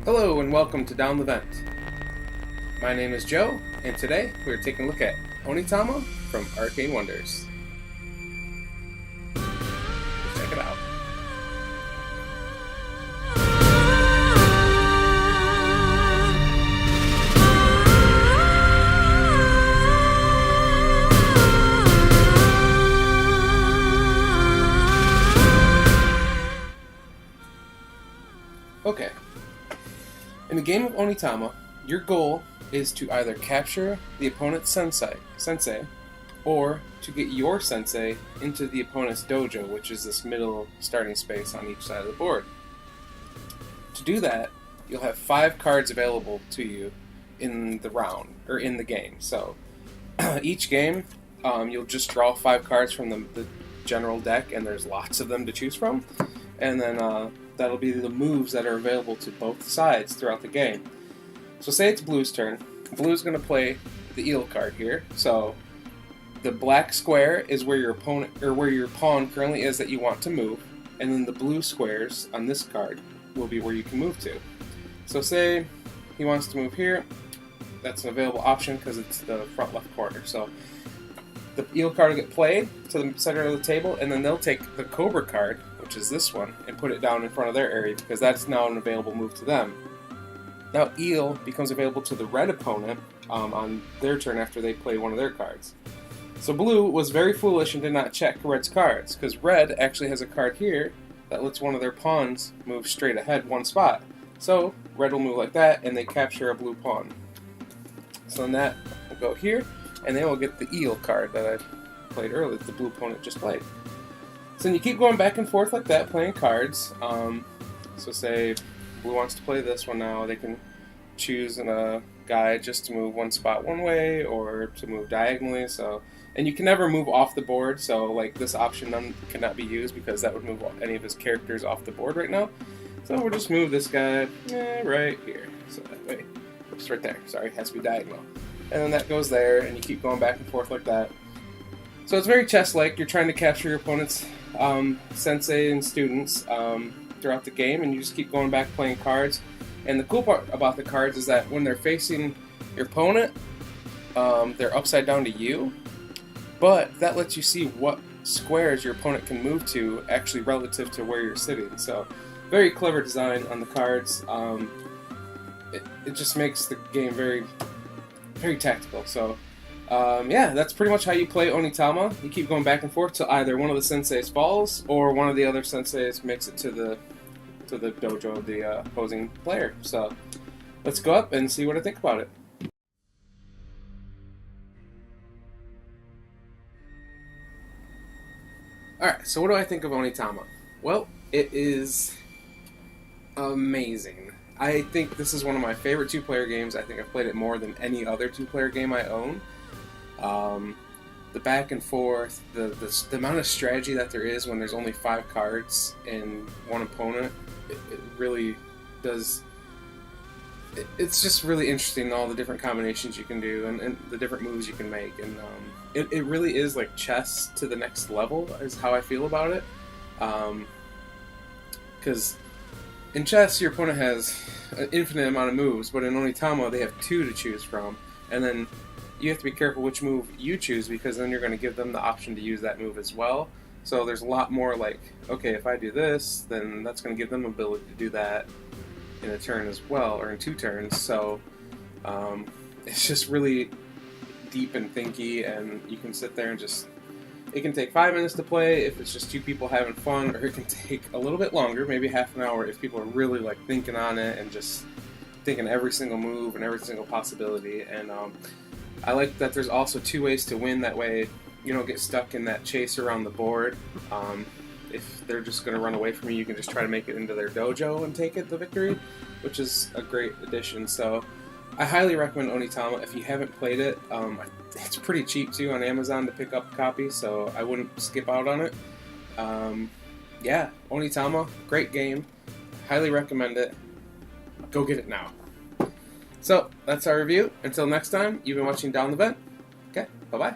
Hello and welcome to Down the Vent. My name is Joe, and today we're taking a look at Onitama from Arcane Wonders. Let's check it out. Okay. In the game of Onitama, your goal is to either capture the opponent's sensei, or to get your sensei into the opponent's dojo, which is this middle starting space on each side of the board. To do that, you'll have 5 cards available to you in the round, or in the game. So, each game, you'll just draw 5 cards from the general deck, and there's lots of them to choose from. And then that'll be the moves that are available to both sides throughout the game. So say it's Blue's turn. Blue's going to play the eel card here. So the black square is where your opponent or where your pawn currently is that you want to move, and then the blue squares on this card will be where you can move to. So say he wants to move here. That's an available option because it's the front left corner. So the eel card will get played to the center of the table, and then they'll take the cobra card, which is this one, and put it down in front of their area because that's now an available move to them. Now eel becomes available to the red opponent on their turn after they play one of their cards. So blue was very foolish and did not check red's cards, because red actually has a card here that lets one of their pawns move straight ahead 1 spot. So red will move like that, and they capture a blue pawn. So then that will go here, and they will get the eel card that I played earlier, the blue opponent just played. So then you keep going back and forth like that, playing cards. So say Blue wants to play this one now, they can choose a guide just to move 1 spot one way or to move diagonally. So, and you can never move off the board, so like this option cannot be used because that would move any of his characters off the board right now. So we'll just move this guy right here. So that way, just right there. Sorry, it has to be diagonal. And then that goes there, and you keep going back and forth like that. So it's very chess-like. You're trying to capture your opponent's sensei and students throughout the game, and you just keep going back playing cards. And the cool part about the cards is that when they're facing your opponent, they're upside down to you, but that lets you see what squares your opponent can move to actually relative to where you're sitting. So very clever design on the cards. It just makes the game very, very tactical. So yeah, that's pretty much how you play Onitama. You keep going back and forth till either one of the senseis falls or one of the other senseis makes it to the dojo of the opposing player. So let's go up and see what I think about it. Alright, so what do I think of Onitama? Well, it is amazing. I think this is one of my favorite 2-player games. I think I've played it more than any other 2-player game I own. The back and forth, the amount of strategy that there is when there's only 5 cards and one opponent, it really does. It's just really interesting, all the different combinations you can do and the different moves you can make, and it really is like chess to the next level is how I feel about it. Because in chess your opponent has an infinite amount of moves, but in Onitama they have 2 to choose from, and then you have to be careful which move you choose, because then you're going to give them the option to use that move as well. So there's a lot more like, okay, if I do this, then that's going to give them the ability to do that in a turn as well, or in 2 turns. So it's just really deep and thinky, and you can sit there and just, it can take 5 minutes to play if it's just 2 people having fun, or it can take a little bit longer, maybe half an hour, if people are really like thinking on it and just thinking every single move and every single possibility. And I like that there's also 2 ways to win. That way you don't get stuck in that chase around the board. If they're just going to run away from you, you can just try to make it into their dojo and take the victory, which is a great addition. So I highly recommend Onitama. If you haven't played it, it's pretty cheap too on Amazon to pick up a copy, so I wouldn't skip out on it. Yeah, Onitama, great game. Highly recommend it. Go get it now. So, that's our review. Until next time, you've been watching Down the Vent. Okay, bye-bye.